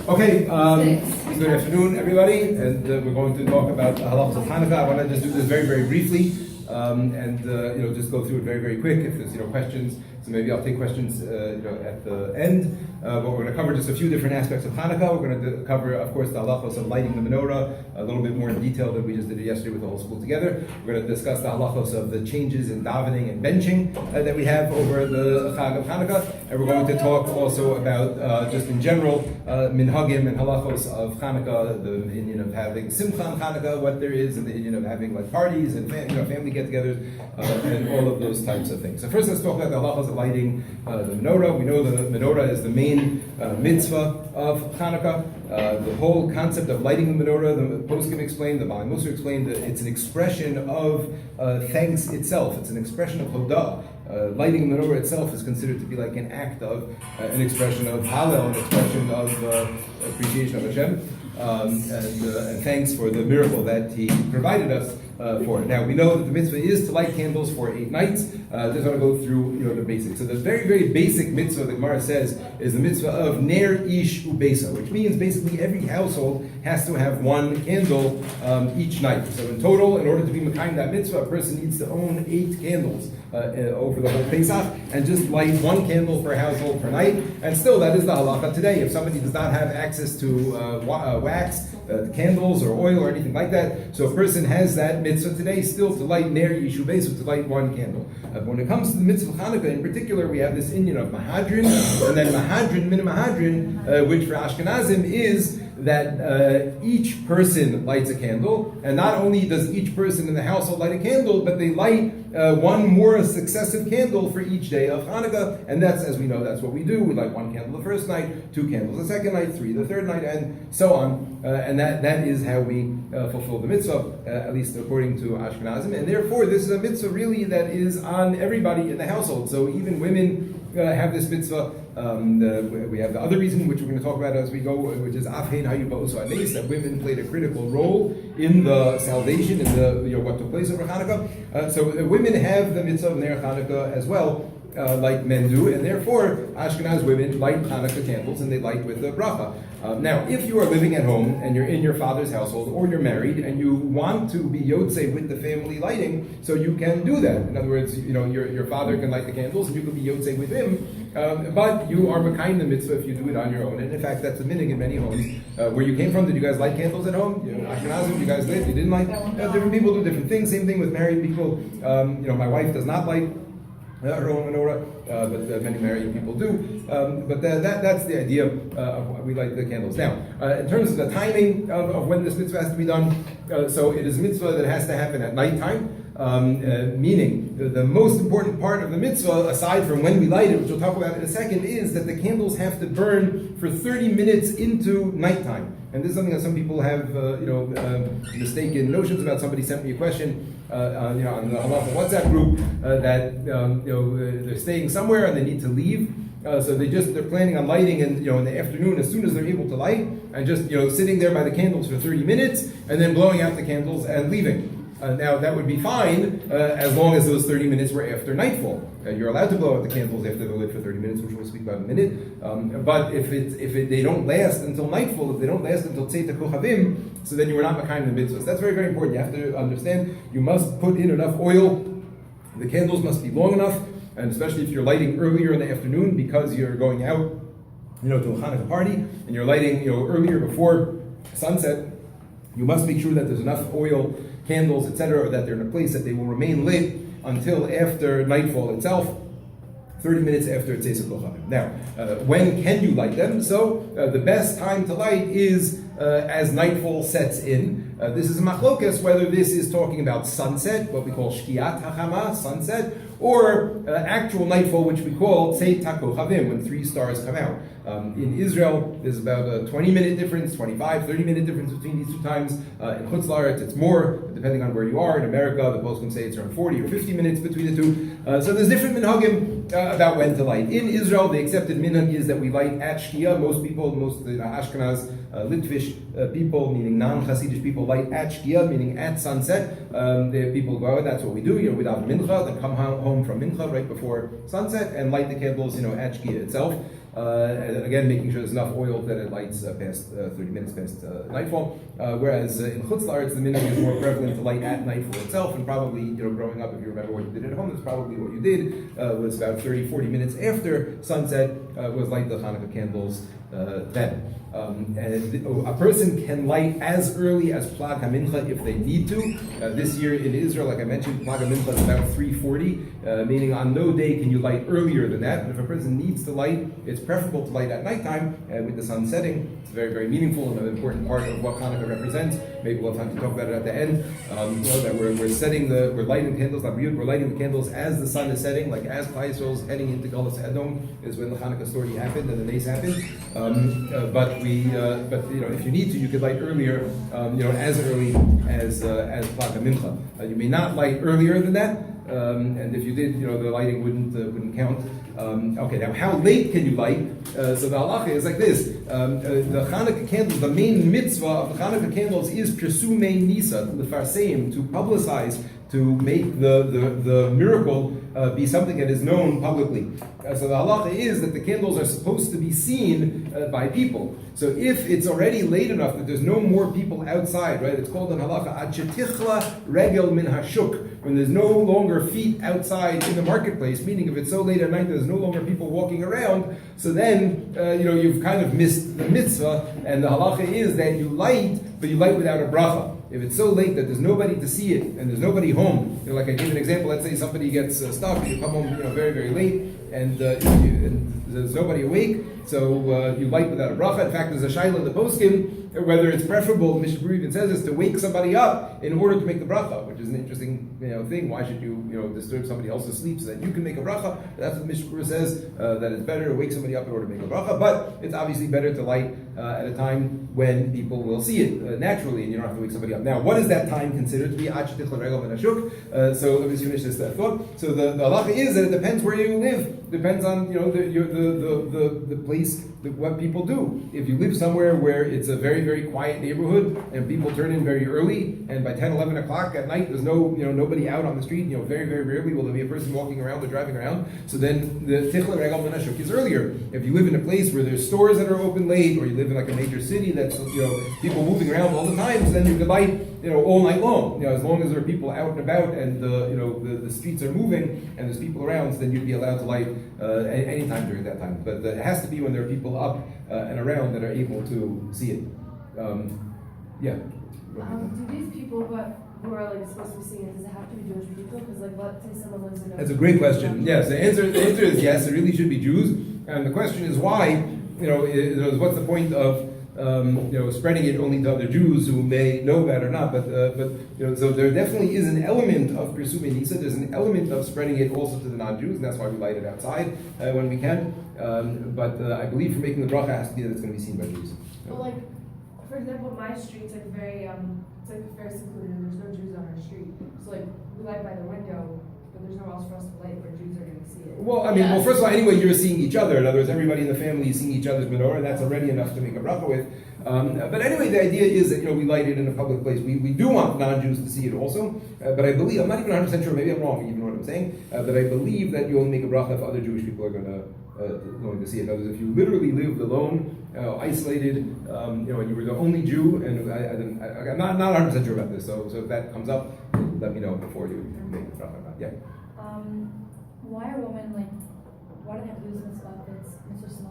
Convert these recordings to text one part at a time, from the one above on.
Okay, good afternoon, everybody, and we're going to talk about halachos of Chanukah. I want to just do this very, very briefly, and just go through it very, very quick. If there's questions, so maybe I'll take questions at the end. But we're going to cover just a few different aspects of Hanukkah. We're going to cover, of course, the halachos of lighting the menorah a little bit more in detail than we just did it yesterday with the whole school together. We're going to discuss the halachos of the changes in davening and benching that we have over the Chag of Hanukkah, and we're going to talk also about just in general minhagim and halachos of Hanukkah, the Indian of having simcha on Hanukkah, what there is, and the Indian of having like parties and family get-togethers and all of those types of things. So first, let's talk about the halachos of lighting the menorah. We know the menorah is the main mitzvah of Chanukah. The whole concept of lighting the menorah, the poskim explained, the Bali Musa explained, that it's an expression of thanks itself. It's an expression of hodah. Lighting the menorah itself is considered to be like an act of, an expression of hallel, an expression of appreciation of Hashem, and thanks for the miracle that He provided us for it. Now, we know that the mitzvah is to light candles for 8 nights. Just want to go through the basics. So the very, very basic mitzvah the Gemara says is the mitzvah of ner ish ubesa, which means basically every household has to have one candle each night. So in total, in order to be mekayim that mitzvah, a person needs to own 8 candles over the whole Pesach, and just light one candle per household per night. And still, that is the halacha today. If somebody does not have access to wax, candles, or oil, or anything like that, so a person has that mitzvah today still to light ner ish ubesa, to light one candle. When it comes to the mitzvah of Hanukkah in particular, we have this Indian of mahadrin, and then mahadrin min mahadrin, which for Ashkenazim is that each person lights a candle, and not only does each person in the household light a candle, but they light one more successive candle for each day of Hanukkah, and that's, as we know, that's what we do. We light 1 candle the first night, 2 candles the second night, 3 the third night, and so on, and that is how we fulfill the mitzvah, at least according to Ashkenazim, and therefore this is a mitzvah really that is on everybody in the household. So even women have this mitzvah. We have the other reason, which we're going to talk about as we go, which is afhein hayu ba'uso anes, that women played a critical role in the salvation, in the what took place over Hanukkah. So women have the mitzvah of ner Hanukkah as well, like men do, and therefore Ashkenaz women light Hanukkah candles, and they light with the bracha. Now, if you are living at home and you're in your father's household, or you're married and you want to be yotzei with the family lighting, so you can do that. In other words, your father can light the candles and you can be yotzei with him, but you are mekayim the mitzvah if you do it on your own. And in fact, that's a minhag in many homes. Where you came from, did you guys light candles at home? Ashkenazim, you guys lit? You didn't light? Different people do different things. Same thing with married people. My wife does not light her own menorah, but many married people do. But that's the idea of we light the candles. Now, in terms of the timing of when this mitzvah has to be done, so it is a mitzvah that has to happen at nighttime, meaning the most important part of the mitzvah, aside from when we light it, which we'll talk about in a second, is that the candles have to burn for 30 minutes into nighttime. And this is something that some people have, mistaken notions about. Somebody sent me a question, on the halacha WhatsApp group, that they're staying somewhere and they need to leave. So they're planning on lighting in the afternoon as soon as they're able to light, and just sitting there by the candles for 30 minutes and then blowing out the candles and leaving. Now that would be fine as long as those 30 minutes were after nightfall. You're allowed to blow out the candles after they're lit for 30 minutes, which we'll speak about in a minute. But if they don't last until nightfall, if they don't last until tzeit kohavim, so then you are not mekayim the mitzvahs. That's very, very important. You have to understand. You must put in enough oil. The candles must be long enough, and especially if you're lighting earlier in the afternoon because you're going out, to a Hanukkah party, and you're lighting, earlier before sunset. You must make sure that there's enough oil, candles, etc., that they're in a place that they will remain lit until after nightfall itself, 30 minutes after Tzeit Kohavim. Now, when can you light them? So, the best time to light is as nightfall sets in. This is a machlokas, whether this is talking about sunset, what we call shkiat hachama, sunset, or actual nightfall, which we call tzeit kohavim, when 3 stars come out. In Israel, there's about a 20-minute difference, 25, 30-minute difference between these 2 times. In Chutz La'aretz, it's more, depending on where you are. In America, the post can say it's around 40 or 50 minutes between the 2. So there's different minhagim about when to light. In Israel, the accepted minhag is that we light at Shkia. Most Ashkenaz, Litvish people, meaning non-Hasidic people, light at Shkia, meaning at sunset. The people go out, that's what we do. We daven mincha, then come home from mincha right before sunset and light the candles, at Shkia itself. And again, making sure there's enough oil that it lights past 30 minutes past nightfall. Whereas in Chutz La'aretz, the minhag is more prevalent to light at night for itself, and probably, growing up, if you remember what you did at home, that's probably what you did, was about 30, 40 minutes after sunset, was light the Chanukah candles then. And a person can light as early as Plag HaMincha if they need to. This year in Israel, like I mentioned, Plag HaMincha is about 3:40, meaning on no day can you light earlier than that. But if a person needs to light, it's preferable to light at nighttime with the sun setting. It's very, very meaningful and an important part of what Hanukkah represents. Maybe we'll have time to talk about it at the end. That we're lighting the candles, we're lighting the candles as the sun is setting, like as Klal Yisrael's heading into Galus Edom is when the Hanukkah story happened and the nace happened. But if you need to, you could light earlier, as early as Plag HaMincha. You may not light earlier than that, and if you did, the lighting wouldn't count. Okay, now how late can you light? So the halacha is like this: the Chanukah candles, the main mitzvah of the Chanukah candles is Persumei Nisa, the Farseim, to publicize, to make the miracle be something that is known publicly. So the halacha is that the candles are supposed to be seen by people. So if it's already late enough that there's no more people outside, right? It's called in halacha ad shetichla regel min hashuk, when there's no longer feet outside in the marketplace. Meaning, if it's so late at night, there's no longer people walking around. So then you've kind of missed the mitzvah, and the halacha is that you light, but you light without a bracha. If it's so late that there's nobody to see it and there's nobody home, like I gave an example, let's say somebody gets stuck, you come home very, very late, and there's nobody awake, so you light without a bracha. In fact, there's a shaila in the poskim whether it's preferable, Mishnah Berurah even says this, to wake somebody up in order to make the bracha, which is an interesting thing. Why should you disturb somebody else's sleep so that you can make a bracha? That's what Mishnah Berurah says, that it's better to wake somebody up in order to make a bracha, but it's obviously better to light at a time when people will see it naturally, and you don't have to wake somebody up. Now, what is that time considered to be? So let me just finish this thought. So the halacha is that it depends where you live. Depends on the place, what people do. If you live somewhere where it's a very, very quiet neighborhood and people turn in very early, and by 10, 11 o'clock at night there's nobody out on the street, very, very rarely will there be a person walking around or driving around, so then the tichla regal menashuk is earlier. If you live in a place where there's stores that are open late, or you live in like a major city that's people moving around all the time, so then you could light all night long. As long as there are people out and about and the streets are moving and there's people around, so then you'd be allowed to light any time during that time. But it has to be when there are people up and around that are able to see it. Do these people who are supposed to be seeing it, does it have to be Jewish people? Because let's say someone lives in a... That's a great question. Yes, the answer is yes. It really should be Jews. And the question is why. What's the point of spreading it only to other Jews who may know that or not? But so there definitely is an element of Pirsumei Nisa. There's an element of spreading it also to the non-Jews, and that's why we light it outside when we can. But I believe for making the bracha, it has to be that it's going to be seen by Jews. Well, for example, my street's very very secluded, and there's no Jews on our street. So we light by the window, but there's nowhere else for us to light where Jews are going to see it. Well, first of all, anyway, you're seeing each other. In other words, everybody in the family is seeing each other's menorah, and that's already enough to make a bracha with. But anyway, the idea is that we light it in a public place. We do want non-Jews to see it also, but I believe, I'm not even 100% sure, maybe I'm wrong, even know what I'm saying, but I believe that you only make a bracha if other Jewish people are going to see it. In other words, if you literally lived alone, isolated, and you were the only Jew, and I'm not 100% sure about this, so if that comes up, let me know before you make the bracha. Yeah. Why are women why do they have to do this stuff? It's just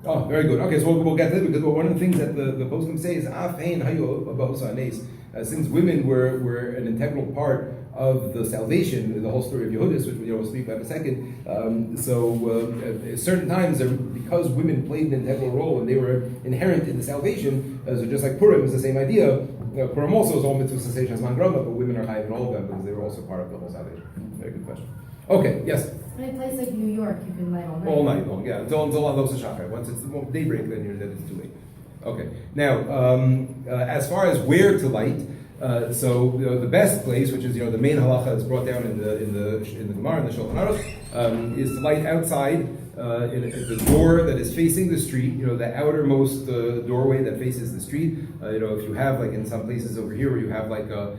Oh, very good. Okay, so we'll get to it, because one of the things that the poskim say is Afein hayu ba'usa nes. Since women were an integral part of the salvation, the whole story of Yehudis, which we'll speak about in a second. At certain times, because women played an integral role and they were inherent in the salvation, so just like Purim is the same idea. Purim also is all mitzvahs sensation as mangrama, but women are high in all of them because they were also part of the whole salvation. Very good question. Okay, yes. In a place like New York, you can light all night. All night long, yeah. Until Los Shachar. Once it's daybreak, then it's too late. Okay. Now, as far as where to light, the best place, which is the main halacha that's brought down in the Gemara in the Shulchan Aruch, is to light outside in the door that is facing the street. The outermost doorway that faces the street. If you have in some places over here where you have a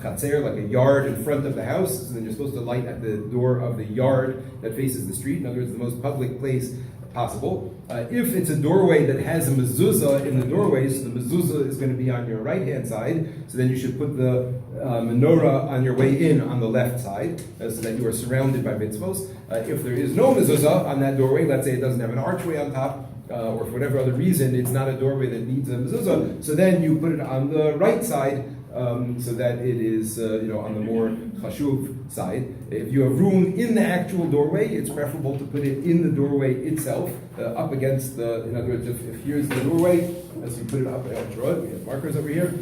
chatzer, like a yard in front of the house, so then you're supposed to light at the door of the yard that faces the street. In other words, the most public place possible. If it's a doorway that has a mezuzah in the doorway, so the mezuzah is going to be on your right-hand side, so then you should put the menorah on your way in on the left side, so that you are surrounded by mitzvos. If there is no mezuzah on that doorway, let's say it doesn't have an archway on top, or for whatever other reason it's not a doorway that needs a mezuzah, so then you put it on the right side, so that it is on the more chashuv side. If you have room in the actual doorway, it's preferable to put it in the doorway itself, up against the. In other words, if here's the doorway, as you put it up, I'll draw it. We have markers over here.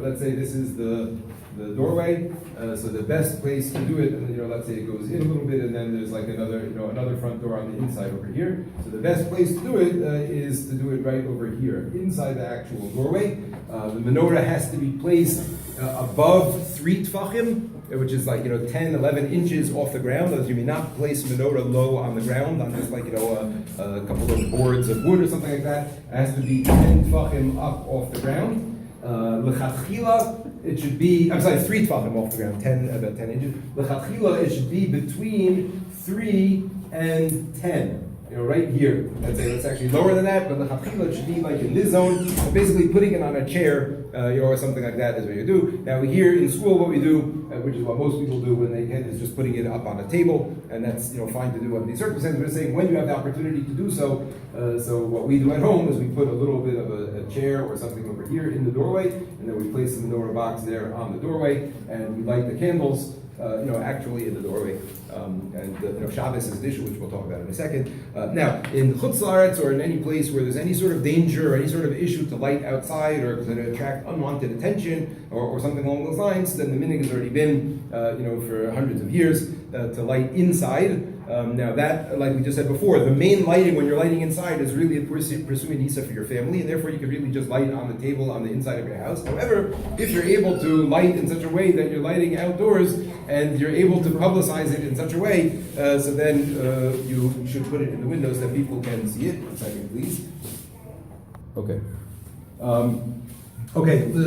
Let's say this is the doorway. So the best place to do it, and let's say it goes in a little bit, and then there's like another front door on the inside over here. So the best place to do it is to do it right over here, inside the actual doorway. The menorah has to be placed above 3 tefachim, which is like 10, 11 inches off the ground. As you may not place menorah low on the ground, on just like a couple of boards of wood or something like that. It has to be 10 tefachim up off the ground. L'chatchila, it should be, 3 tefachim off the ground, about 10 inches. L'chatchila, it should be between 3 and 10. Right here. That's actually lower than that, but l'chatchila, it should be like in this zone. So basically putting it on a chair, or something like that is what you do. Now here in school, what we do, which is what most people do when they can, is just putting it up on a table, and that's fine to do under these circumstances. We're saying when you have the opportunity to do so. So what we do at home is we put a little bit of a chair or something over here in the doorway, and then we place the menorah box there on the doorway, and we light the candles. Actually in the doorway, and Shabbos is an issue which we'll talk about in a second. Now, in Chutz La'aretz or in any place where there's any sort of danger or any sort of issue to light outside or to attract unwanted attention or something along those lines, then the minhag has already been, for hundreds of years to light inside. Now that, like we just said before, the main lighting when you're lighting inside is really pursuing Isa for your family, and therefore you can really just light on the table on the inside of your house. However, if you're able to light in such a way that you're lighting outdoors and you're able to publicize it in such a way, so then you should put it in the windows that people can see it. 1 second, please. Okay.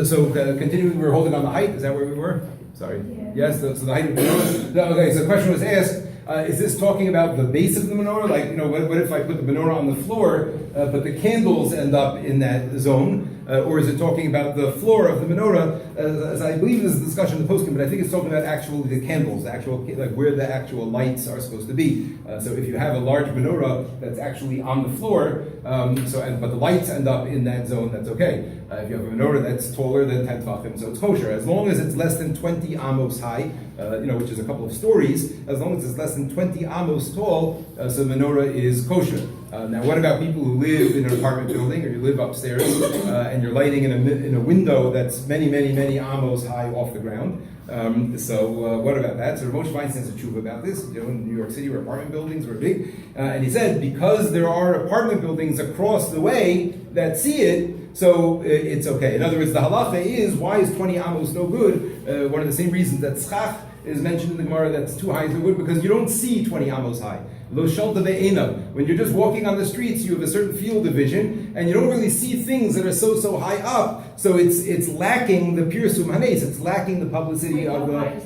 So continuing, we're holding on the height. Is that where we were? Sorry. Yeah. Yes, so the height of the menorah. Okay, so the question was asked, is this talking about the base of the menorah? Like, what if I put the menorah on the floor, but the candles end up in that zone? Or is it talking about the floor of the menorah? As I believe this is a discussion in the postscript, but I think it's talking about actually the candles, where the actual lights are supposed to be. So if you have a large menorah that's actually on the floor, but the lights end up in that zone, that's okay. If you have a menorah that's taller than 10 tefachim, so it's kosher. As long as it's less than 20 amos high, which is a couple of stories, as long as it's less than 20 amos tall, so the menorah is kosher. Now, what about people who live in an apartment building, or you live upstairs, and you're lighting in a window that's many, many, many amos high off the ground? What about that? So Moshe Feinstein has a tshuva about this. In New York City, where apartment buildings were big, and he said because there are apartment buildings across the way that see it, so it's okay. In other words, the halacha is, why is 20 amos no good? One of the same reasons that tzchach is mentioned in the Gemara, that's too high is no good, because you don't see 20 amos high. Lo shalta ve'ena. When you're just walking on the streets, you have a certain field of vision, and you don't really see things that are so high up. So it's lacking the pirsum hanes. It's lacking the publicity of the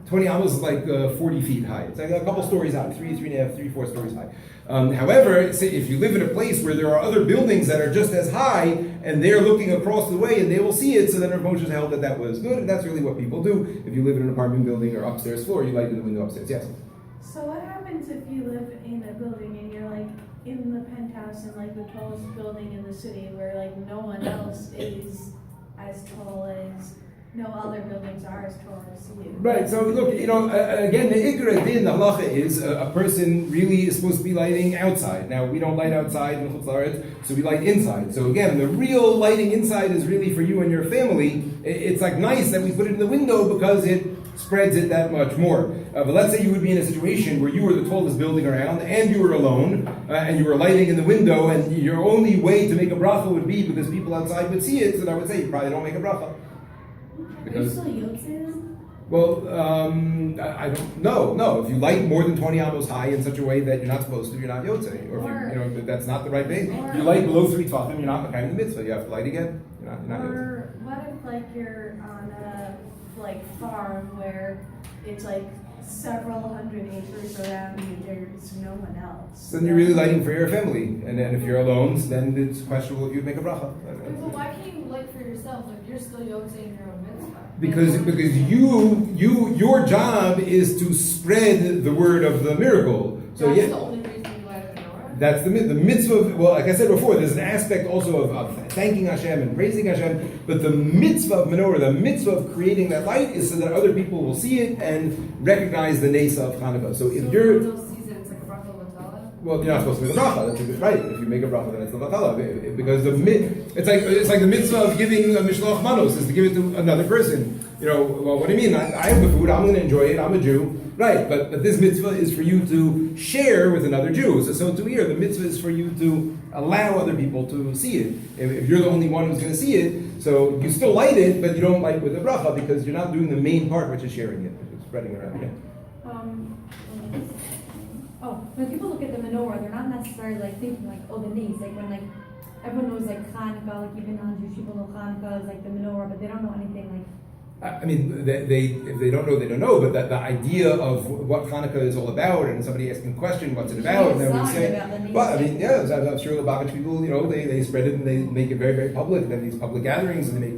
20 amos is like 40 feet high. It's like a couple stories high, 3, 4 stories high. However, say if you live in a place where there are other buildings that are just as high, and they're looking across the way and they will see it, so then Rav Moshe held that was good, and that's really what people do. If you live in an apartment building or upstairs floor, you light in the window upstairs. Yes? So what happens if you live in a building and you're like in the penthouse in like the tallest building in the city where like no one else is as tall as no other buildings are as tall as you? Right, so look, again, the ikra din, the halacha is a person really is supposed to be lighting outside. Now, we don't light outside in Chutz La'aretz, so we light inside. So again, the real lighting inside is really for you and your family. It's like nice that we put it in the window because it spreads it that much more. But let's say you would be in a situation where you were the tallest building around and you were alone and you were lighting in the window, and your only way to make a bracha would be because people outside would see it, so I would say you probably don't make a bracha. Because, are you still Yotze then? Well, I don't know. No, if you light more than 20 amos high in such a way that you're not supposed to, you're not Yotze. Or if you, that's not the right thing. If you light below 3 tefachim, you're not kind of the mitzvah. You have to light again. You're not Yotze. Or what if like you're on a farm where it's like several hundred acres around you, there's no one else. Then you're really lighting for your family, and then if you're alone, then it's questionable if you make a bracha. But why can't you light for yourself? Like you're still yotzei your own mitzvah. Because your job is to spread the word of the miracle. So That's the only reason you light a menorah. that's the mitzvah. Well, like I said before, there's an aspect also of thanking Hashem and praising Hashem. But the mitzvah of menorah, the mitzvah of creating that light, is so that other people will see it and recognize the nesa of Chanukah. So if you're sees it, it's like a bracha l'tala. well, you're not supposed to make a bracha. That's a good, right. If you make a bracha, then it's the vatala. Because it's like the mitzvah of giving a mishloach manos is to give it to another person. Well, what do you mean? I have the food. I'm going to enjoy it. I'm a Jew, right? But this mitzvah is for you to share with another Jew. So to here, the mitzvah is for you to allow other people to see it. If you're the only one who's going to see it, so you still light it, but you don't light with the bracha because you're not doing the main part, which is sharing it, which is spreading it around. When people look at the menorah, they're not necessarily like thinking like, oh, the names. Like when like everyone knows like Chanukah, like even non-Jewish people know Chanukah is like the menorah, but they don't know anything like. I mean, if they don't know, they don't know. But the idea of what Chanukah is all about, and somebody asking a question, what's it about, and then we say, well, I mean, yeah, I'm sure the Lubavitch people, they spread it and they make it very, very public. And then these public gatherings, and they make,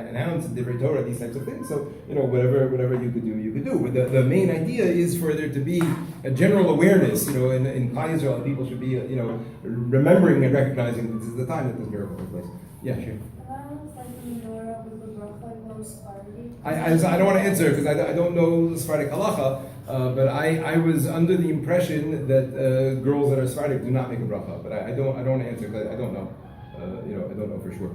announce and divrei Torah, these types of things. So, whatever you could do, you could do. But the main idea is for there to be a general awareness, in Klal Yisrael, people should be, remembering and recognizing that this is the time that this miracle took place. Yeah, sure. I don't want to answer because I don't know Sephardic halacha, but I was under the impression that girls that are Sephardic do not make a bracha, but I don't want to answer because I don't know. I don't know for sure.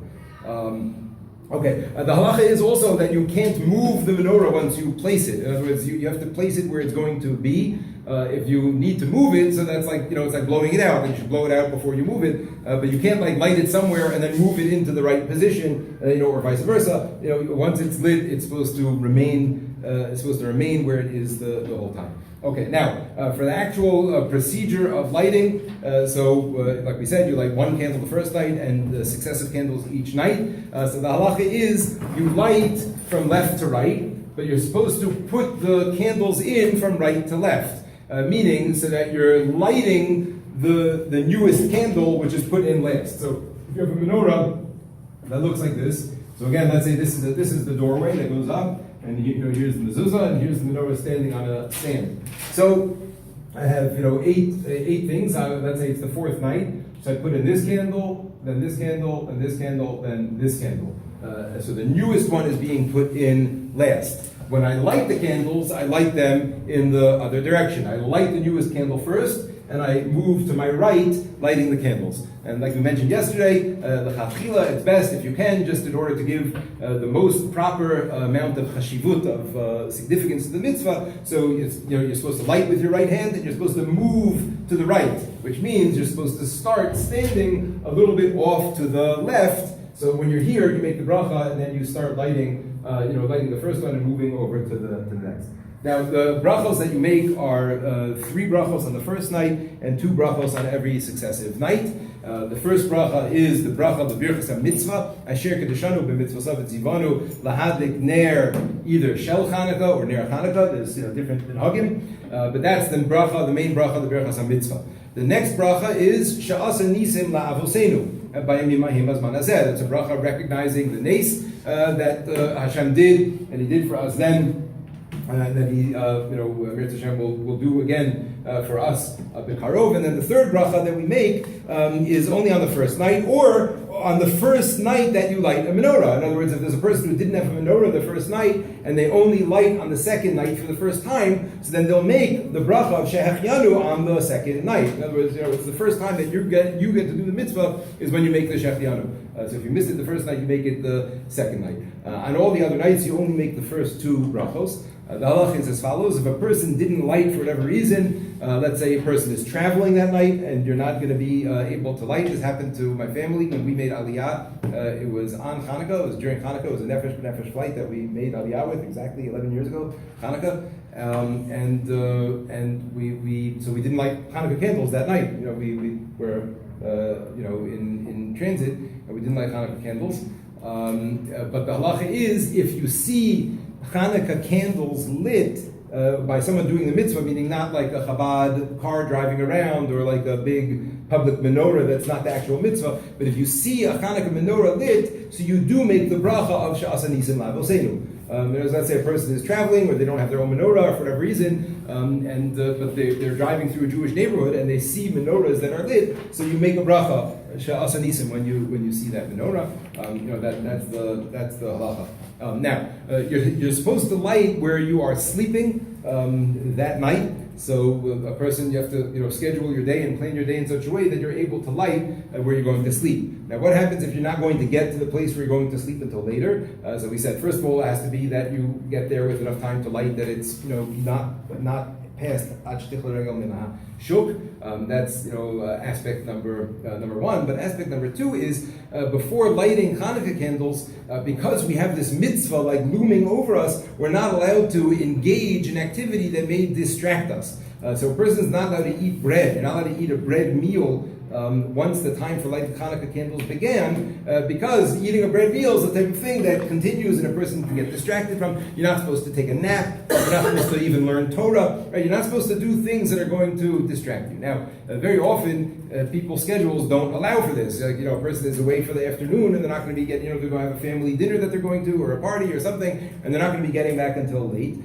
Okay, the halacha is also that you can't move the menorah once you place it. In other words, you have to place it where it's going to be. If you need to move it, so that's like, it's like blowing it out, and you should blow it out before you move it, but you can't like light it somewhere and then move it into the right position, or vice versa. Once it's lit, it's supposed to remain where it is the whole time. Okay, now, for the actual procedure of lighting, like we said, you light one candle the first night and successive candles each night. So the halacha is you light from left to right, but you're supposed to put the candles in from right to left. Meaning so that you're lighting the newest candle, which is put in last. So if you have a menorah that looks like this, so again, let's say this is the doorway that goes up, and here's the mezuzah, and here's the menorah standing on a stand. So I have eight things. Let's say it's the fourth night, so I put in this candle, then this candle, then this candle, then this candle. So the newest one is being put in last. When I light the candles, I light them in the other direction. I light the newest candle first, and I move to my right, lighting the candles. And like we mentioned yesterday, l'chatchila, it's best if you can, just in order to give the most proper amount of chashivut, of significance to the mitzvah. So you're supposed to light with your right hand, and you're supposed to move to the right, which means you're supposed to start standing a little bit off to the left. So when you're here, you make the bracha, and then you start lighting the first one and moving over to the next. Now, the brachos that you make are 3 brachos on the first night and 2 brachos on every successive night. The first bracha is the bracha of the birchas mitzvah. Asher kedeshanu b'mitzvosav etzivanu lahadlik ner, either shel Chanukah or ner Chanukah. There's different minhagim, but that's the bracha, the main bracha of the birchas mitzvah. The next bracha is sha'asa nisim la'avosenu. That's a bracha recognizing the nes that Hashem did, and He did for us then, and that He, Mirz Hashem will do again for us b'karov. And then the third bracha that we make is only on the first night, or on the first night that you light a menorah. In other words, if there's a person who didn't have a menorah the first night, and they only light on the second night for the first time, so then they'll make the bracha of Shehechianu on the second night. In other words, it's the first time that you get to do the mitzvah is when you make the Shehechianu. So if you missed it the first night, you make it the second night. On all the other nights, you only make the first 2 brachos. The halach is as follows: if a person didn't light for whatever reason, let's say a person is traveling that night and you're not going to be able to light. This happened to my family when we made Aliyah. It was on Chanukah. It was during Chanukah. It was a nefesh flight that we made Aliyah with exactly 11 years ago, Chanukah. And we didn't light Chanukah candles that night. We were in transit and we didn't light Chanukah candles. But the halacha is if you see Chanukah candles lit by someone doing the mitzvah, meaning not like a Chabad car driving around or like a big public menorah that's not the actual mitzvah, but if you see a Chanukah menorah lit, so you do make the bracha of She'asa Nisim La'avoseinu. Let's say a person is traveling or they don't have their own menorah for whatever reason, but they're driving through a Jewish neighborhood and they see menorahs that are lit, so you make a bracha She'asa Nisim when you see that menorah. That's the halacha. Now you're supposed to light where you are sleeping that night. So a person, you have to schedule your day and plan your day in such a way that you're able to light where you're going to sleep. Now, what happens if you're not going to get to the place where you're going to sleep until later? So we said, first of all, it has to be that you get there with enough time to light that it's not past shuk. That's aspect number one. But aspect number two is before lighting Chanukah candles, because we have this mitzvah like looming over us, we're not allowed to engage in activity that may distract us. So a person is not allowed to eat bread. You're not allowed to eat a bread meal once the time for lighting Chanukah candles began, because eating a bread meal is the type of thing that continues and a person can get distracted from. You're not supposed to take a nap. You're not supposed to even learn Torah. Right? You're not supposed to do things that are going to distract you. Now, very often, people's schedules don't allow for this. Like, a person is away for the afternoon and they're not going to be getting, they're going to have a family dinner that they're going to, or a party or something, and they're not going to be getting back until late.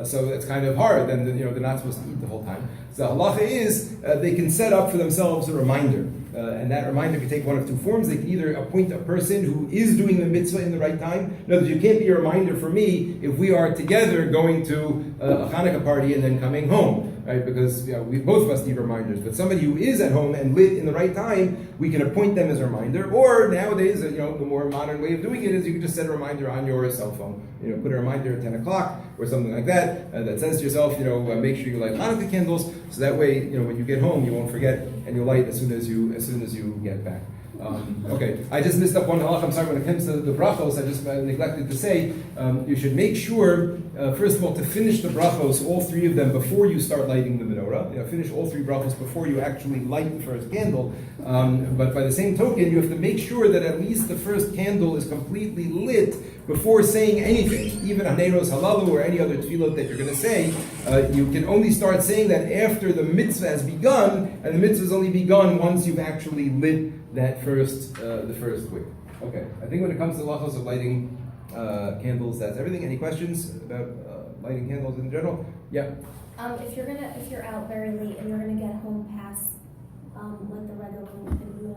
So it's kind of hard. Then they're not supposed to eat the whole time. So halacha is they can set up for themselves a reminder, and that reminder can take one of two forms. They can either appoint a person who is doing the mitzvah in the right time. In other words, you can't be a reminder for me if we are together going to a Hanukkah party and then coming home, right? Because we both of us need reminders. But somebody who is at home and lit in the right time, we can appoint them as a reminder. Or nowadays, the more modern way of doing it is you can just set a reminder on your cell phone. Put a reminder at 10 o'clock or something like that that says to yourself, make sure you light Hanukkah candles, so that way, when you get home, you won't forget and you'll light as soon as you get back. Okay, I just missed up one halach. I'm sorry, when it comes to the brachos, I just neglected to say, you should make sure, first of all, to finish the brachos, all three of them, before you start lighting the menorah. Finish all three brachos before you actually light the first candle. But by the same token, you have to make sure that at least the first candle is completely lit before saying anything, even Haneros Halalu or any other tefillah that you're going to say. You can only start saying that after the mitzvah has begun, and the mitzvah has only begun once you've actually lit that first wick. Okay, I think when it comes to halachos of lighting candles, that's everything. Any questions about lighting candles in general? Yeah. If you're out very late and you're gonna get home past like the regular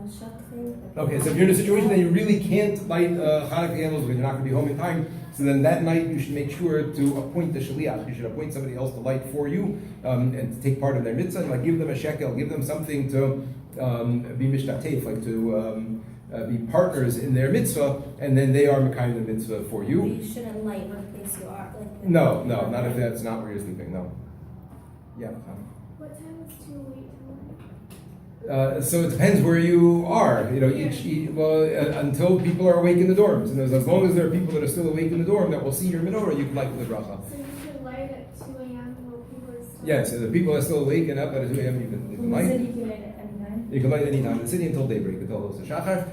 shut thing. Okay, so if you're in a situation that you really can't light Hanukkah candles because you're not going to be home in time, so then that night you should make sure to appoint the shaliach. You should appoint somebody else to light for you and to take part of their mitzvah. Like give them a shekel, give them something to be mishtatef, like to be partners in their mitzvah, and then they are mekayim the mitzvah for you. You shouldn't light where the place you are. No, not if that's not where you're sleeping. No. Yeah. What time is too late to So it depends where you are. Until people are awake in the dorms, and as long as there are people that are still awake in the dorm that will see your menorah, you can light the bracha. So you should light at 2 a.m. while people are still. Yes, so the people are still awake and up at 2 a.m. You can light. You can light at any time. You can light any time in the city until daybreak, until the shachar.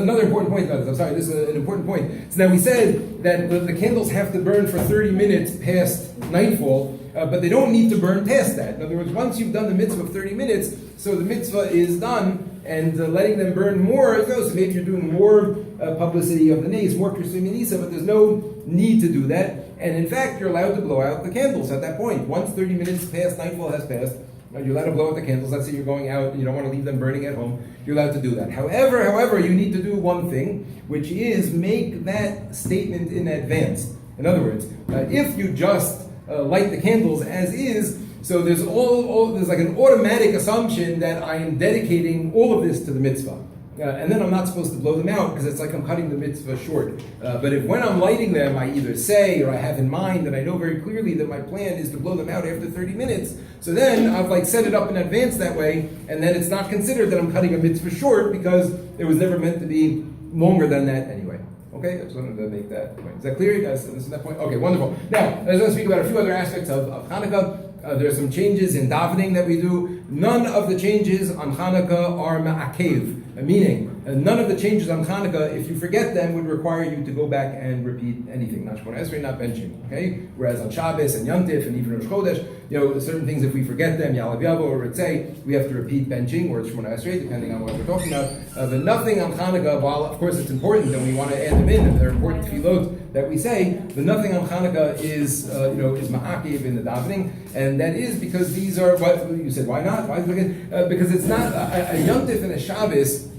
Another important point about this. I'm sorry, this is an important point. So now we said that the candles have to burn for 30 minutes past nightfall, but they don't need to burn past that. In other words, once you've done the mitzvah of 30 minutes, so the mitzvah is done, and letting them burn more, so maybe you're doing more publicity of the nays, more Krishna Nisa, but there's no need to do that. And in fact, you're allowed to blow out the candles at that point. Once 30 minutes past nightfall has passed, you're allowed to blow out the candles. Let's say you're going out and you don't want to leave them burning at home. You're allowed to do that. However, you need to do one thing, which is make that statement in advance. In other words, if you just light the candles as is, so there's there's like an automatic assumption that I am dedicating all of this to the mitzvah. And then I'm not supposed to blow them out because it's like I'm cutting the mitzvah short. But if when I'm lighting them, I either say or I have in mind and I know very clearly that my plan is to blow them out after 30 minutes, so then I've set it up in advance that way, and then it's not considered that I'm cutting a mitzvah short because it was never meant to be longer than that anyway. Okay, I just wanted to make that point. Is that clear, you guys? This is that point? Okay, wonderful. Now, I was going to speak about a few other aspects of Hanukkah. There are some changes in davening that we do. None of the changes on Chanukah are ma'akev, meaning none of the changes on Chanukah, if you forget them, would require you to go back and repeat anything. Not Shemona Esrei, not benching. Okay? Whereas on Shabbos and Yom Tif and even Rosh Chodesh, certain things, if we forget them, Yalav Yavo or Ritzei, we have to repeat benching or Shemona Esrei, depending on what we're talking about. But nothing on Chanukah, while of course it's important and we want to add them in, and they're important tefillot that we say, but nothing on Chanukah is ma'akiv in the davening, and that is because these are what you said. Why not? Why? Because it's not a Yom Tif and a Shabbos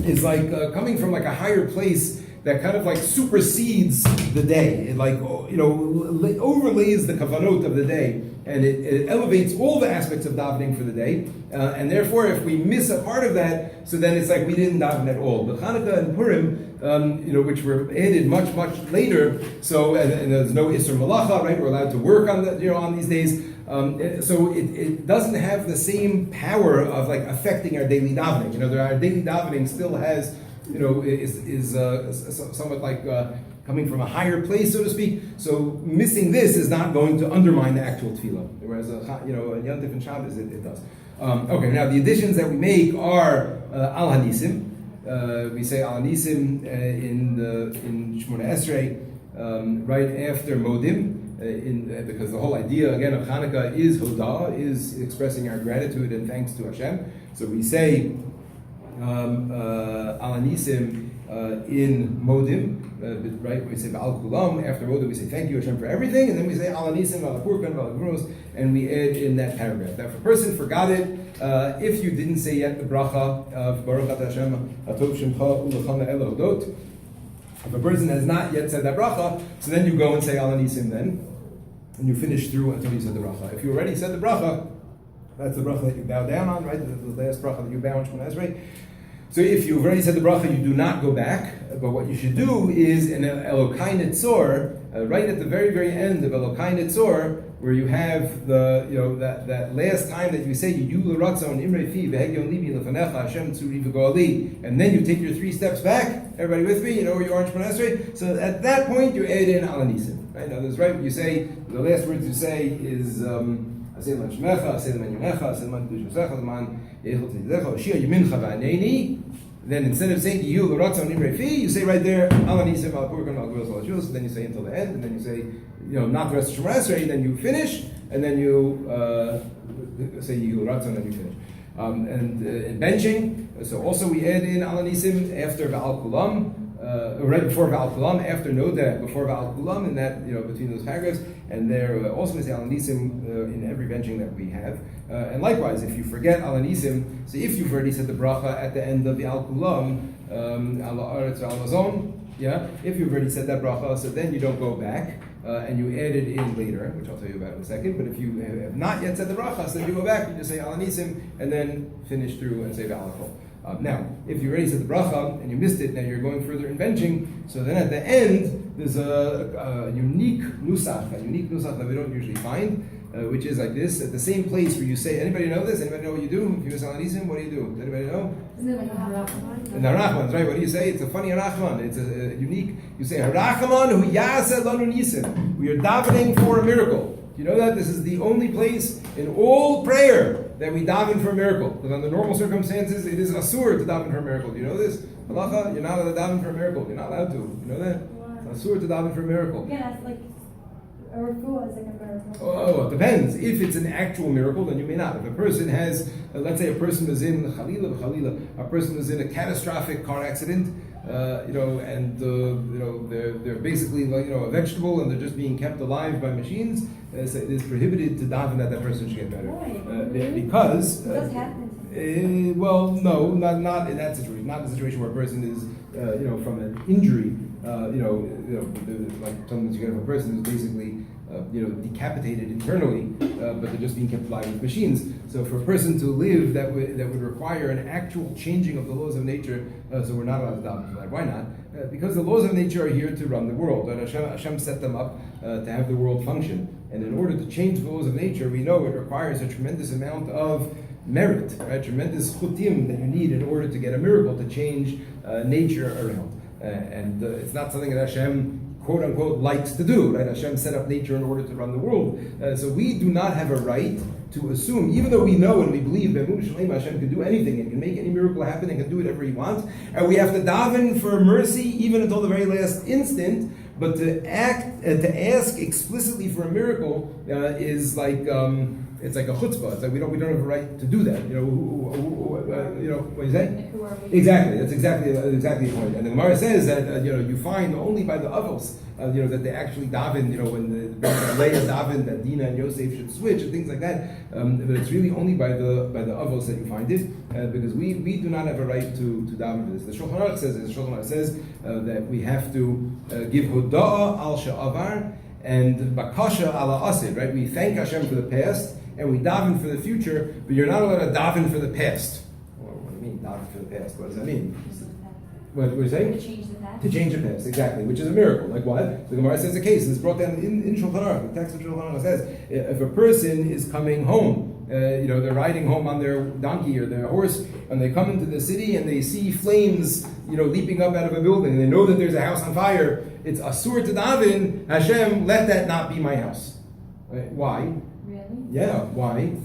is like coming from like a higher place that kind of like supersedes the day. It like overlays the kavanot of the day, and it elevates all the aspects of davening for the day. And therefore, if we miss a part of that, so then it's like we didn't daven at all. But Chanukah and Purim, which were added much later, so and there's no Isser Malacha, right? We're allowed to work on on these days. So it doesn't have the same power of like affecting our daily davening. Our daily davening still has, is somewhat like coming from a higher place, so to speak. So missing this is not going to undermine the actual tefillah. Whereas Yom Tif and Shabbos, it does. Okay, now the additions that we make are al hanisim. We say al hanisim in Shemona Esrei right after modim. Because the whole idea again of Chanukah is Hodah, is expressing our gratitude and thanks to Hashem. So we say Al Anisim in Modim, right? We say Ba'al Kulam. After Modim, we say thank you Hashem for everything, and then we say Al Anisim, Al Apurkan, Al Agros, and we add in that paragraph. Now, if a person forgot it, if you didn't say yet the bracha of Baruch Atah Hashem Atov Shemcha Ulachana El Hodot. If a person has not yet said that bracha, so then you go and say Al Anisim then, and you finish through until you said the bracha. If you already said the bracha, that's the bracha that you bow down on, right? The last bracha that you bow on Shemona Esrei. So if you've already said the bracha, you do not go back. But what you should do is in Elokai Nitzor, right at the very end of Elokai Nitzor, where you have the that last time that you say you l'ratzon imrei fi v'hegyon libi lefanecha Hashem tzuri v'goali, and then you take your 3 steps back. Everybody with me? You know where you are in Shemona Esrei. So at that point you add in Al Anisim. Right now, that's right. You say the last words you say is Aseh man shemecha, Aseh man yomecha, Aseh man kedushasecha, man yechol tzidecha, Oshia yimincha v'aneni. Then instead of saying you l'ratzon imrei fi, you say right there Al Anisim al Purkan al Gvos al Shus. Then you say until the end, and then you say not the rest of Shemona Esrei. Then you finish, and then you say you l'ratzon, and you finish. And in benching, so also we add in Al Anisim after Ba'al Kulam. Right before Ba'al Kulam, after Noda, before Ba'al Kulam, and that between those paragraphs, and there also we say Al Anisim in every benching that we have. And likewise, if you forget Al Anisim, so if you've already said the bracha at the end of the Al Kulam, Al Haaretz Al Mazon, if you've already said that bracha, so then you don't go back and you add it in later, which I'll tell you about in a second. But if you have not yet said the bracha, so then you go back, you just say Al Anisim, and then finish through and say Ba'al Kol. Now, if you already said the bracha and you missed it, now you're going further in benching. So then at the end, there's a unique nusach that we don't usually find, which is like this. At the same place where you say, anybody know this? Anybody know what you do? If you miss Al Anisim, what do you do? Does anybody know? Isn't it like a harachman? The harachman, right? What do you say? It's a funny harachman. It's a unique. You say harachman hu yaseh lanu nisim. We are davening for a miracle. Do you know that? This is the only place in all prayer that we daven for a miracle. Because under normal circumstances, it is asur to daven for a miracle. Do you know this? Halacha, you're not allowed to daven for a miracle. You're not allowed to. You know that? It's asur to daven for a miracle. Yeah, it's like a refuah is like a miracle. Oh, it depends. If it's an actual miracle, then you may not. If a person has, let's say a person was in a person was in a catastrophic car accident, and they're basically like a vegetable, and they're just being kept alive by machines. So it is prohibited to daven that person should get better, because It does happen. well, no, not in that situation. Not in a situation where a person is, from an injury. Like sometimes you get a person who's basically, decapitated internally, but they're just being kept alive with machines. So for a person to live, that would require an actual changing of the laws of nature. So we're not allowed to daven for that. Why not? Because the laws of nature are here to run the world, and Hashem set them up to have the world function. And in order to change the laws of nature, we know it requires a tremendous amount of merit, right? Tremendous chutim that you need in order to get a miracle to change nature around. And it's not something that Hashem quote unquote likes to do, right? Hashem set up nature in order to run the world. So we do not have a right to assume, even though we know and we believe that Hashem can do anything and can make any miracle happen and can do whatever He wants, and we have to daven for mercy even until the very last instant. But to ask explicitly for a miracle is like it's like a chutzpah. It's like we don't have a right to do that. You know, what do you say? Who are we? Exactly. That's exactly the point. And the Gemara says that you find only by the avos that they actually daven. When the Leah daven that Dina and Yosef should switch and things like that. But it's really only by the avos that you find it, because we do not have a right to daven for this. The Shulchan Aruch says that we have to give hoda'ah al sha'avar and bakasha ala asid. Right? We thank Hashem for the past and we daven for the future, but you're not allowed to daven for the past. What do you mean, daven for the past? What does that mean? What are you saying? To change the past. To change the past, exactly, which is a miracle. Like what? The Gemara says a case, and it's brought down in Shulchan Aruch. The text of Shulchan Aruch says, if a person is coming home, they're riding home on their donkey or their horse, and they come into the city and they see flames, leaping up out of a building, and they know that there's a house on fire, it's asur to daven, Hashem, let that not be my house. Right? Why? Really? Yeah, why?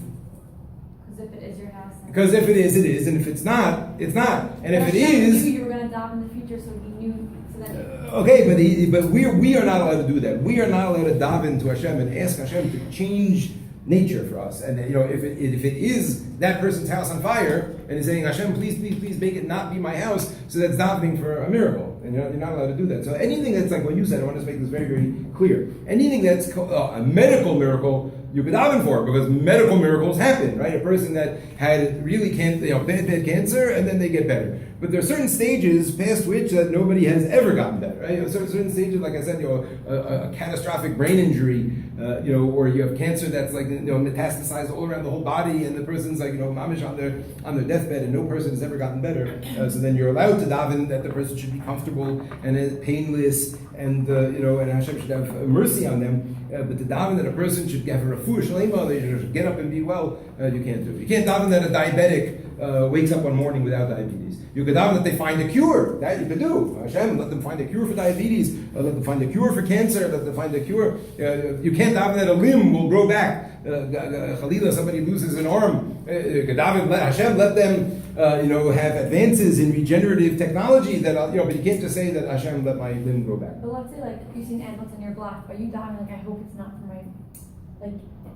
Because if it is your house. Because if it is, it is, and if it's not, it's not. And if it Hashem is, knew you were going to daven in the future, so He knew. So that. okay, but we are not allowed to do that. We are not allowed to daven to Hashem and ask Hashem to change nature for us. And if it is that person's house on fire and is saying, Hashem, please make it not be my house, so that's davening for a miracle. And you're not allowed to do that. So anything that's like what you said, I want to make this very, very clear. Anything that's a medical miracle, you could daven for, because medical miracles happen, right? A person that had really bad cancer, and then they get better. But there are certain stages past which that nobody has ever gotten better, right? Certain stages, like I said, a catastrophic brain injury, or you have cancer that's like metastasized all around the whole body, and the person's like mamish on their deathbed, and no person has ever gotten better. So then you're allowed to daven that the person should be comfortable and painless, and and Hashem should have mercy on them. But to daven that a person should have a refuah shlema, they should get up and be well, you can't do. You can't daven that a diabetic wakes up one morning without diabetes. You could daven that they find a cure. That you could do. Hashem, let them find a cure for diabetes. Let them find a cure for cancer. Let them find a cure. You can't daven that a limb will grow back. Chalila, somebody loses an arm. You could daven, Hashem, let them have advances in regenerative technology. That but you can't just say that Hashem, let my limb grow back. But let's say like you've seen ants on your block, but you daven like I hope it's not for my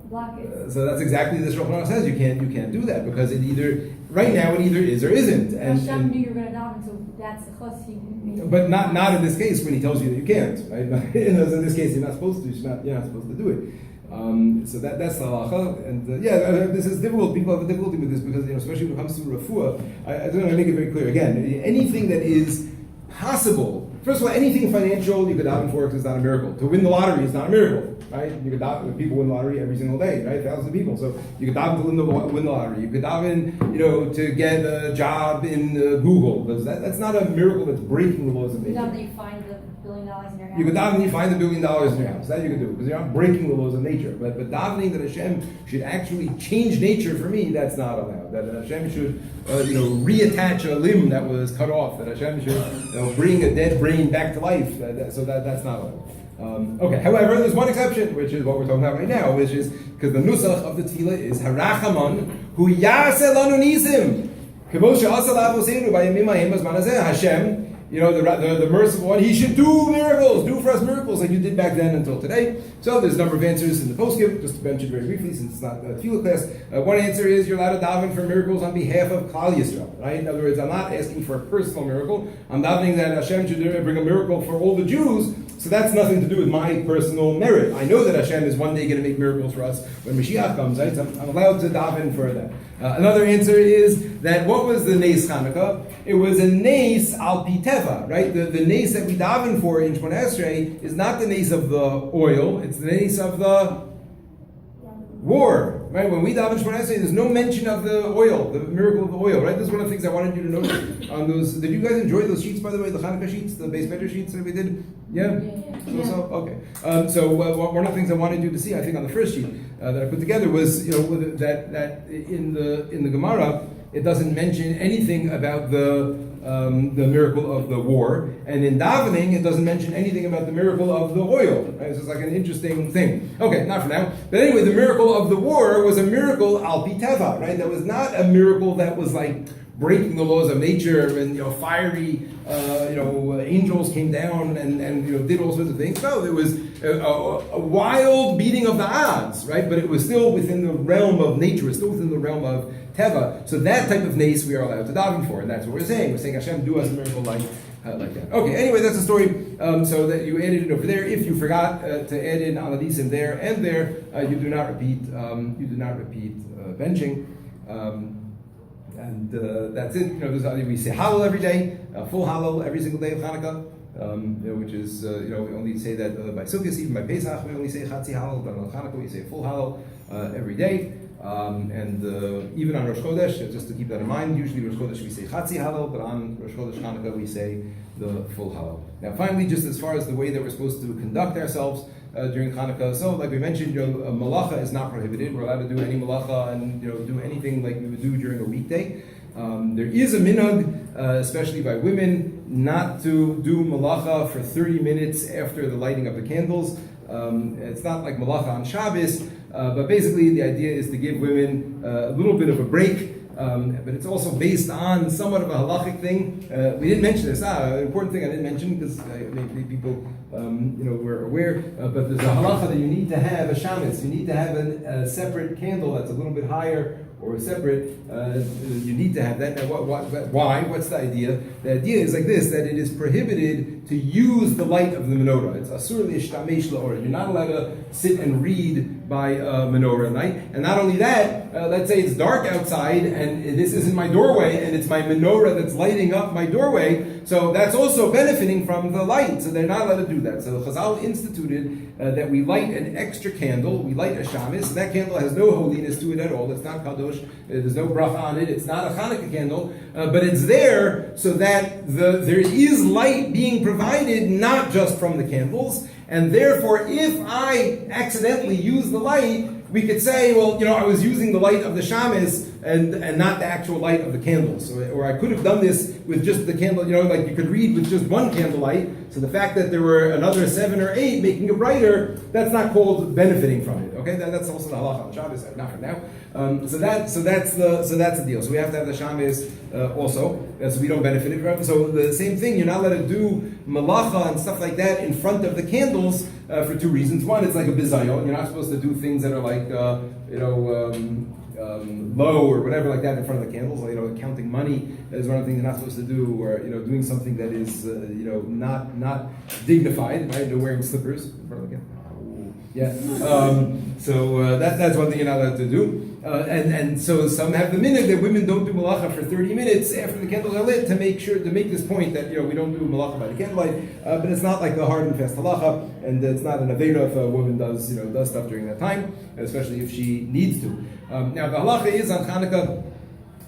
block. So that's exactly this Shulchan Aruch says. You can't do that, because it either is or isn't. Hashem knew you were going to daven, so that's the chus He made. But not in this case when He tells you that you can't. Right? In this case, you're not supposed to. You're not supposed to do it. So that's the halacha, and this is difficult. People have a difficulty with this because especially when it comes to refuah. I don't want to make it very clear. Again, anything that is possible. First of all, anything financial you could daven for, because it's not a miracle. To win the lottery is not a miracle, right? You could daven, people win the lottery every single day, right? Thousands of people. So you could daven to win the lottery. You could daven, to get a job in Google, because that's not a miracle that's breaking the laws of nature. You daven that you find the $1 billion in your house. You could daven you find the $1 billion in your house. That you can do, because you're not breaking the laws of nature. But davening that Hashem should actually change nature for me, that's not allowed. That Hashem should reattach a limb that was cut off. That Hashem should bring a dead brain back to life. So that's not allowed. Okay. However, there's one exception, which is what we're talking about right now, which is because the nusach of the tefillah is harachaman hu yaseh lanu nisim k'mo she'asa la'avoseinu b'yamim ha'hem b'zman hazeh. Hashem, the merciful one, He should do miracles, do for us miracles like you did back then until today. So there's a number of answers in the postscript, just to mention very briefly since it's not a tefillah class. One answer is you're allowed to daven for miracles on behalf of Klal Yisrael, right? In other words, I'm not asking for a personal miracle. I'm davening that Hashem should bring a miracle for all the Jews. So that's nothing to do with my personal merit. I know that Hashem is one day going to make miracles for us when Mashiach comes, right? So I'm allowed to daven for that. Another answer is that what was the Nes Chanukah? It was a Nes al pi teva, right? The Nes that we daven for in Shemona Esrei is not the Nes of the oil, it's the Nes of the war. Right? When we daven Shemona Esrei, there's no mention of the oil, the miracle of the oil, right? This is one of the things I wanted you to notice on those. Did you guys enjoy those sheets, by the way, the Chanukah sheets, the base measure sheets that we did? Yeah? Okay. So one of the things I wanted you to see, I think on the first sheet that I put together was, that in the Gemara, it doesn't mention anything about the miracle of the war, and in davening it doesn't mention anything about the miracle of the oil. Right? So it's like an interesting thing. Okay, not for now. But anyway, the miracle of the war was a miracle al pi teva, right? That was not a miracle that was like breaking the laws of nature and fiery angels came down and did all sorts of things. No, it was a wild beating of the odds, right? But it was still within the realm of nature. It's still within the realm of teva. So that type of nace we are allowed to daven for, and that's what we're saying. We're saying Hashem, do us a miracle like that. Okay. Anyway, that's the story. So that you added it over there. If you forgot to add in aladisim there and there, you do not repeat. Benching. And that's it. We say Hallel every day, full Hallel every single day of Chanukah, which is we only say that by Sukkot, even by Pesach we only say Chatzi Hallel, but on Chanukah we say full Hallel every day, and even on Rosh Chodesh, just to keep that in mind. Usually Rosh Chodesh we say Chatzi Hallel, but on Rosh Chodesh Chanukah we say the full Hallel. Now, finally, just as far as the way that we're supposed to conduct ourselves during Chanukah, so like we mentioned, malacha is not prohibited. We're allowed to do any malacha and do anything like we would do during a weekday. There is a minhag, especially by women, not to do malacha for 30 minutes after the lighting of the candles. It's not like malacha on Shabbos, but basically the idea is to give women a little bit of a break. But it's also based on somewhat of a halachic thing. We didn't mention this. An important thing I didn't mention because maybe people, were aware. But there's a halacha that you need to have a shamis. You need to have a separate candle that's a little bit higher or a separate. You need to have that. Now, why? What's the idea? The idea is like this: that it is prohibited to use the light of the menorah. It's asur l'ishtamesh la'or. You're not allowed to sit and read by menorah at night. And not only that, let's say it's dark outside and this isn't my doorway and it's my menorah that's lighting up my doorway, so that's also benefiting from the light, so they're not allowed to do that. So Chazal instituted that we light an extra candle, we light a shamis. That candle has no holiness to it at all, it's not kadosh, there's no bracha on it, it's not a Chanukah candle, but it's there so that there is light being provided not just from the candles. And therefore, if I accidentally use the light, we could say, well, I was using the light of the shamis and not the actual light of the candles. Or I could have done this with just the candle, like you could read with just one candlelight. So the fact that there were another 7 or 8 making it brighter, that's not called benefiting from it. Okay, that's also the halacha on Shabbos, not for now. So that's the deal. So we have to have the shamis also, so we don't benefit from it. So the same thing, you're not allowed to do malacha and stuff like that in front of the candles for 2 reasons. One, it's like a bizayon. You're not supposed to do things that are like low or whatever like that in front of the candles. Counting money is one of the things you're not supposed to do, or doing something that is not dignified. Right? Wearing slippers in front of the candle. Yeah. So that's one thing you're not allowed to do. And so some have the minhag that women don't do malacha for 30 minutes after the candles are lit to make this point that we don't do malacha by the candlelight. But it's not like the hard and fast halacha, and it's not an aveda if a woman does stuff during that time, especially if she needs to. Now the halacha is on Chanukah.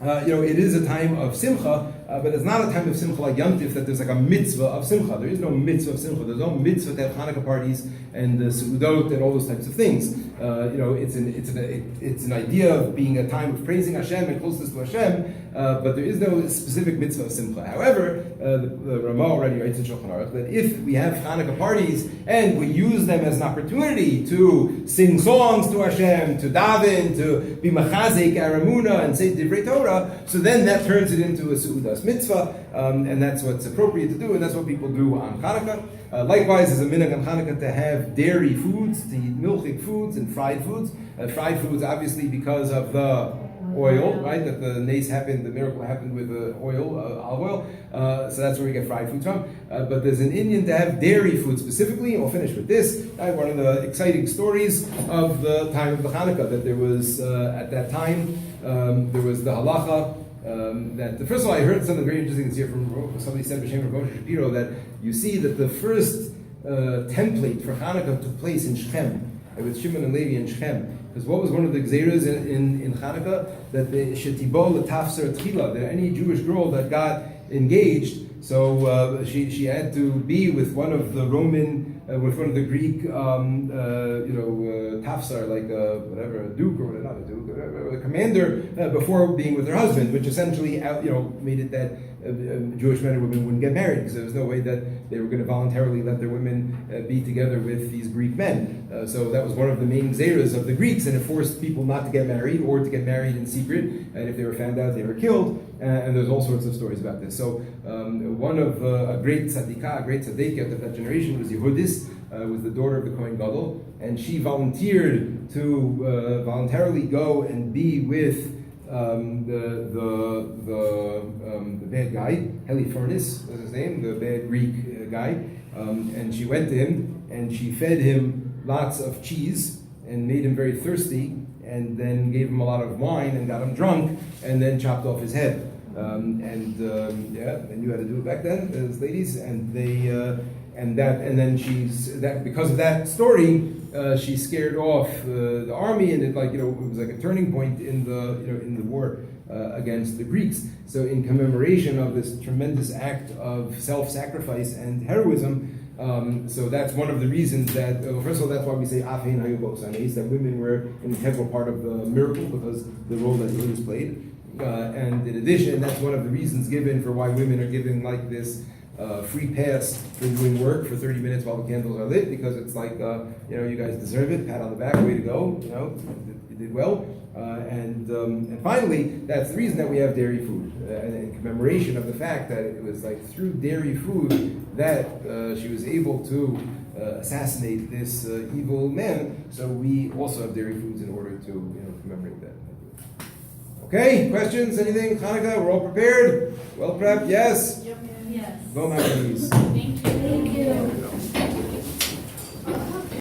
It is a time of simcha, but it's not a time of simcha like Yom Tif, that there's like a mitzvah of simcha. There is no mitzvah of simcha. There's no mitzvah to have Hanukkah parties and seudot and all those types of things. It's an idea of being a time of praising Hashem and closeness to Hashem, but there is no specific mitzvah of simcha. However, the Ramah already writes in Shulchan Aruch that if we have Hanukkah parties and we use them as an opportunity to sing songs to Hashem, to daven, to be machazik aramuna and say divrei Torah, so then that turns it into a seudas mitzvah, and that's what's appropriate to do, and that's what people do on Chanukah. Likewise, is a minhag on Chanukah to have dairy foods, to eat milchik foods and fried foods. Fried foods, obviously, because of the oil, right? That the miracle happened with the oil, olive oil. So that's where we get fried foods from. But there's an Indian to have dairy food specifically. We'll finish with this. One of the exciting stories of the time of the Chanukah, that there was, at that time, there was the halacha. First of all, I heard something very interesting this year from somebody said B'Shem Rav Shapiro, that you see that the first template for Chanukah took place in Shechem, with Shimon and Levi in Shechem. Because what was one of the gzeiros in Chanukah? That the shetibol l'tafser tchila, that any Jewish girl that got engaged, so she had to be with one of the Roman with one of the Greek, tafsar, like whatever, a duke or whatever, not a duke, a commander, before being with her husband, which essentially, made it that Jewish men and women wouldn't get married, because there was no way that they were going to voluntarily let their women be together with these Greek men. So that was one of the main zeras of the Greeks, and it forced people not to get married or to get married in secret, and if they were found out, they were killed. And there's all sorts of stories about this. So one of a great tzadikah, a great tzaddik of that generation was Yehudis, was the daughter of the Kohen Gadol, and she volunteered to voluntarily go and be with the bad guy, Helifernes was his name, the bad Greek guy, and she went to him and she fed him lots of cheese and made him very thirsty, and then gave him a lot of wine and got him drunk, and then chopped off his head. They knew how to do it back then, as ladies, and then because of that story, she scared off the army, and it was like a turning point in the war against the Greeks. So in commemoration of this tremendous act of self-sacrifice and heroism, so that's one of the reasons that, first of all, that's why we say Afein Hayubos Anes, that women were an integral part of the miracle because the role that women played. And in addition, that's one of the reasons given for why women are given like this free pass for doing work for 30 minutes while the candles are lit, because it's like, you guys deserve it, pat on the back, way to go, you did well. And finally, that's the reason that we have dairy food, and in commemoration of the fact that it was like through dairy food that she was able to assassinate this evil man. So we also have dairy foods in order to commemorate that. Okay, questions, anything? Chanukah, we're all prepared? Well prepped? Yes? Yes. Go, my please. Thank you.